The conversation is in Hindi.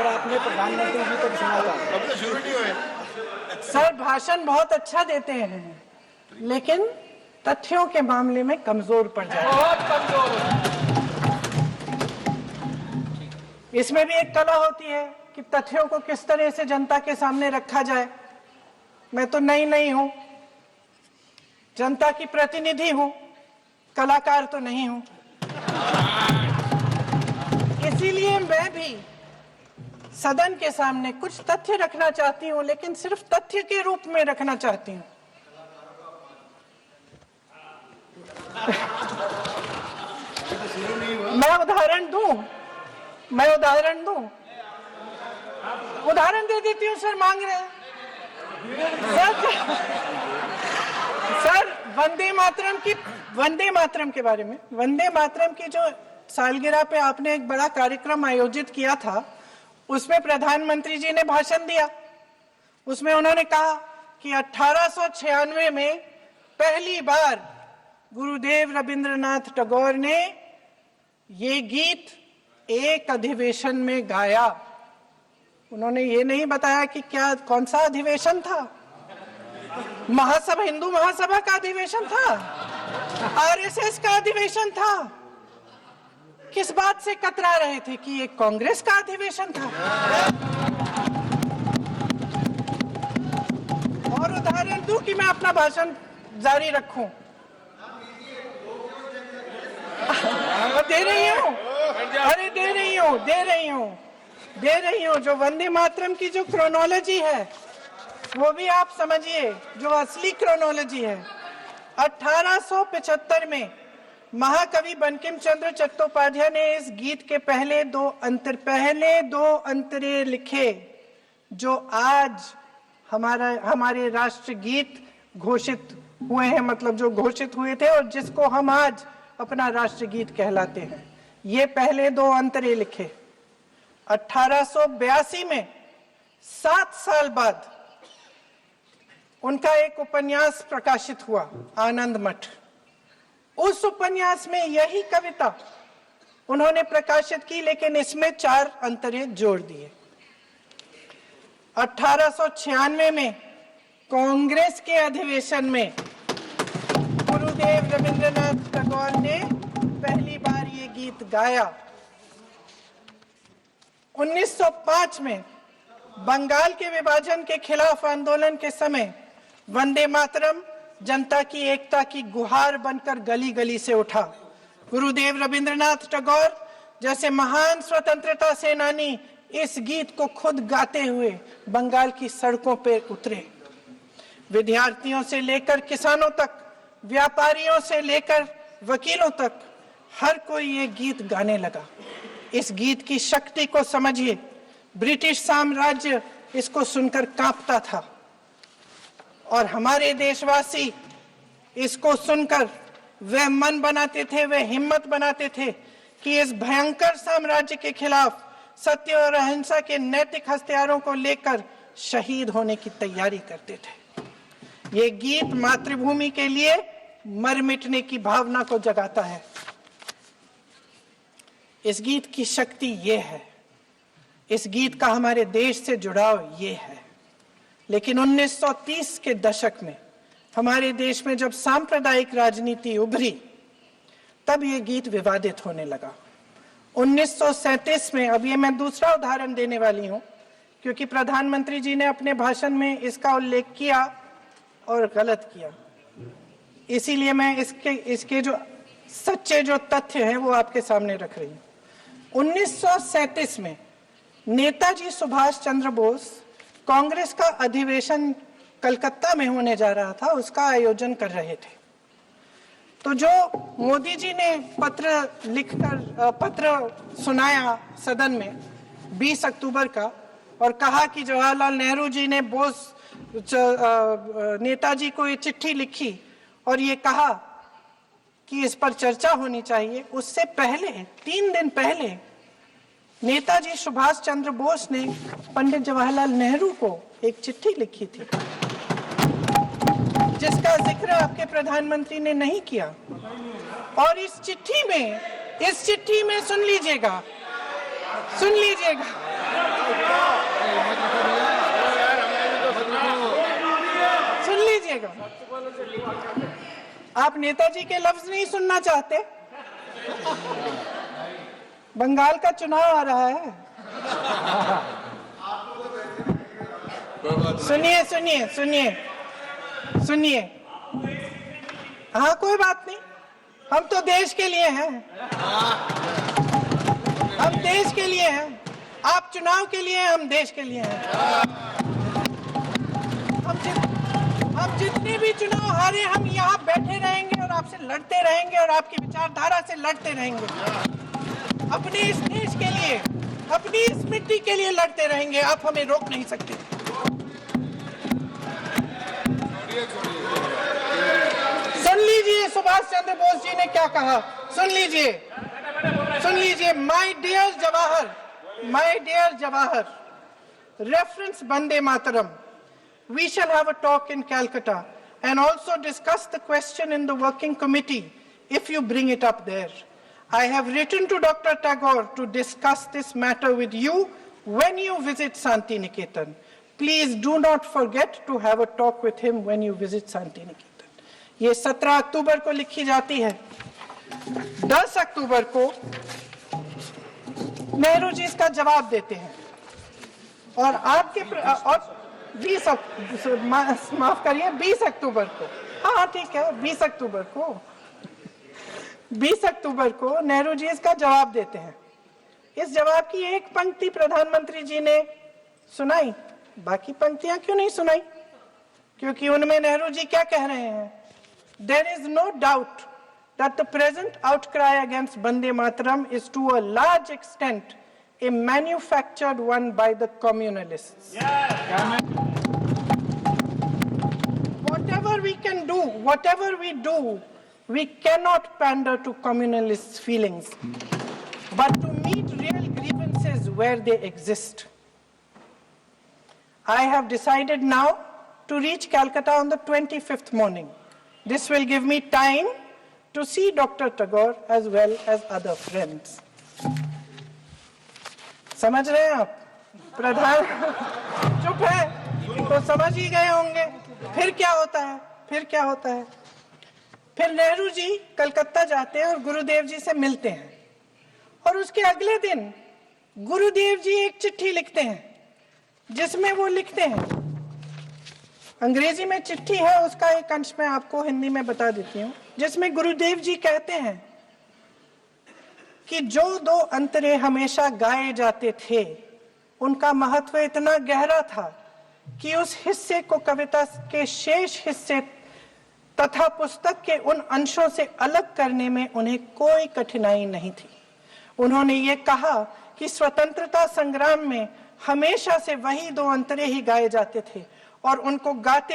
बार आपने प्रधानमंत्री जी को सुना था। अब तो शुरू नहीं हुए। सर भाषण बहुत अच्छा देते हैं, लेकिन तथ्यों के मामले में कमजोर पड़ जाते हैं। बहुत कमजोर। इसमें भी एक कला होती है कि तथ्यों को किस तरह से जनता के सामने रखा जाए। मैं तो नहीं हूं, जनता की प्रतिनिधि हूं, कलाकार तो नहीं हूं। इसीलिए मैं भी सदन के सामने कुछ तथ्य रखना चाहती हूं, लेकिन सिर्फ तथ्य के रूप में रखना चाहती हूं। मैं उदाहरण दूं, उदाहरण दे देती हूं। सर मांग रहे हैं सर वंदे मातरम के बारे में, वंदे मातरम की जो सालगिरह पे आपने एक बड़ा कार्यक्रम आयोजित किया था, उसमें प्रधानमंत्री जी ने भाषण दिया। उसमें उन्होंने कहा कि 1896 में पहली बार गुरुदेव रविंद्रनाथ टैगोर ने ये गीत एक अधिवेशन में गाया। उन्होंने ये नहीं बताया कि कौन सा अधिवेशन था। महासभा, हिंदू महासभा का अधिवेशन था, आरएसएस का अधिवेशन था। किस बात से कतरा रहे थे कि ये कांग्रेस का अधिवेशन था। और उदाहरण दूं कि मैं अपना भाषण जारी रखूं। दे रही हूं। जो वंदे मातरम की जो क्रोनोलॉजी है वो भी आप समझिए, जो असली क्रोनोलॉजी है। 1875 में महाकवि बंकिम चंद्र चट्टोपाध्याय ने इस गीत के पहले दो अंतरे लिखे, जो आज हमारे राष्ट्रगीत घोषित हुए हैं, मतलब जो घोषित हुए थे और जिसको हम आज अपना राष्ट्रगीत कहलाते हैं। ये पहले दो अंतरे लिखे। 1882 में 7 साल बाद उनका एक उपन्यास प्रकाशित हुआ, आनंद मठ। उस उपन्यास में यही कविता उन्होंने प्रकाशित की, लेकिन इसमें 4 अंतरे जोड़ दिए। 1896 में कांग्रेस के अधिवेशन में गुरुदेव रविंद्रनाथ टैगोर ने पहली बार ये गीत गाया। 1905 में बंगाल के विभाजन के खिलाफ आंदोलन के समय वंदे मातरम जनता की एकता की गुहार बनकर गली गली से उठा। गुरुदेव रविंद्रनाथ टैगोर जैसे महान स्वतंत्रता सेनानी इस गीत को खुद गाते हुए बंगाल की सड़कों पर उतरे। विद्यार्थियों से लेकर किसानों तक, व्यापारियों से लेकर वकीलों तक, हर कोई ये गीत गाने लगा। इस गीत की शक्ति को समझिए। ब्रिटिश साम्राज्य इसको सुनकर कांपता था और हमारे देशवासी इसको सुनकर वे मन बनाते थे, वे हिम्मत बनाते थे कि इस भयंकर साम्राज्य के खिलाफ सत्य और अहिंसा के नैतिक हथियारों को लेकर शहीद होने की तैयारी करते थे। ये गीत मातृभूमि के लिए मर मिटने की भावना को जगाता है। इस गीत की शक्ति ये है, इस गीत का हमारे देश से जुड़ाव ये है। लेकिन 1930 के दशक में हमारे देश में जब सांप्रदायिक राजनीति उभरी, तब ये गीत विवादित होने लगा। 1937 में, अब ये मैं दूसरा उदाहरण देने वाली हूं, क्योंकि प्रधानमंत्री जी ने अपने भाषण में इसका उल्लेख किया और गलत किया, इसीलिए मैं इसके जो सच्चे जो तथ्य हैं वो आपके सामने रख रही हूँ। 1937 में नेताजी सुभाष चंद्र बोस कांग्रेस का अधिवेशन कलकत्ता में होने जा रहा था, उसका आयोजन कर रहे थे। तो जो मोदी जी ने पत्र सुनाया सदन में 20 अक्टूबर का और कहा कि जवाहरलाल नेहरू जी ने नेताजी को ये चिट्ठी लिखी और ये कहा कि इस पर चर्चा होनी चाहिए, उससे पहले 3 दिन पहले नेताजी सुभाष चंद्र बोस ने पंडित जवाहरलाल नेहरू को एक चिट्ठी लिखी थी, जिसका जिक्र आपके प्रधानमंत्री ने नहीं किया। और इस चिट्ठी में सुन लीजिएगा सुन लीजिएगा, आप नेताजी के लफ्ज नहीं सुनना चाहते? बंगाल का चुनाव आ रहा है, सुनिए सुनिए सुनिए सुनिए। हाँ कोई बात नहीं, हम तो देश के लिए हैं, हम देश के लिए हैं। आप चुनाव के लिए, हम देश के लिए हैं। हम जितने भी चुनाव हारे, हम यहाँ बैठे रहेंगे और आपसे लड़ते रहेंगे और आपकी विचारधारा से लड़ते रहेंगे। अपने इस देश के लिए, अपनी इस मिट्टी के लिए लड़ते रहेंगे। आप हमें रोक नहीं सकते। सुन लीजिए सुभाष चंद्र बोस जी ने क्या कहा, सुन लीजिए, सुन लीजिए। My dear Jawahar, reference Vande Mataram. We shall have a talk in Calcutta and also discuss the question in the working committee if you bring it up there. I have written to Dr. Tagore to discuss this matter with you when you visit Santi Niketan. Please do not forget to have a talk with him when you visit Santi Niketan. ये 17 अक्टूबर को लिखी जाती है। 10 अक्टूबर को नेहरू जी इसका जवाब देते हैं और आपके और 20 अक्टूबर को, हाँ ठीक है, 20 अक्टूबर को नेहरू जी इसका जवाब देते हैं। इस जवाब की एक पंक्ति प्रधानमंत्री जी ने सुनाई, बाकी पंक्तियां क्यों नहीं सुनाई? क्योंकि उनमें नेहरू जी क्या कह रहे हैं? There is no doubt that the present outcry against Vande Mataram is to a large extent a manufactured one by the communalists. Whatever we can do, whatever we do, we cannot pander to communalists' feelings, but to meet real grievances where they exist. I have decided now to reach Calcutta on the 25th morning. This will give me time to see Dr. Tagore as well as other friends. समझ रहे हैं आप? प्रधान चुप है तो समझ ही गए होंगे। फिर क्या होता है? फिर नेहरू जी कलकत्ता जाते हैं और गुरुदेव जी से मिलते हैं और उसके अगले दिन गुरुदेव जी एक चिट्ठी लिखते हैं जिसमें वो लिखते हैं, अंग्रेजी में चिट्ठी है, उसका एक अंश मैं आपको हिंदी में बता देती हूँ, जिसमें गुरुदेव जी कहते हैं कि जो 2 अंतरे हमेशा गाए जाते थे उनका महत्व इतना गहरा था कि उस हिस्से को कविता के शेष हिस्से तथा पुस्तक के उन अंशों से अलग करने में उन्हें कोई कठिनाई नहीं थी। उन्होंने ये कहा कि स्वतंत्रता संग्राम में हमेशा से वही 2 अंतरे ही गाए जाते थे और उनको गाते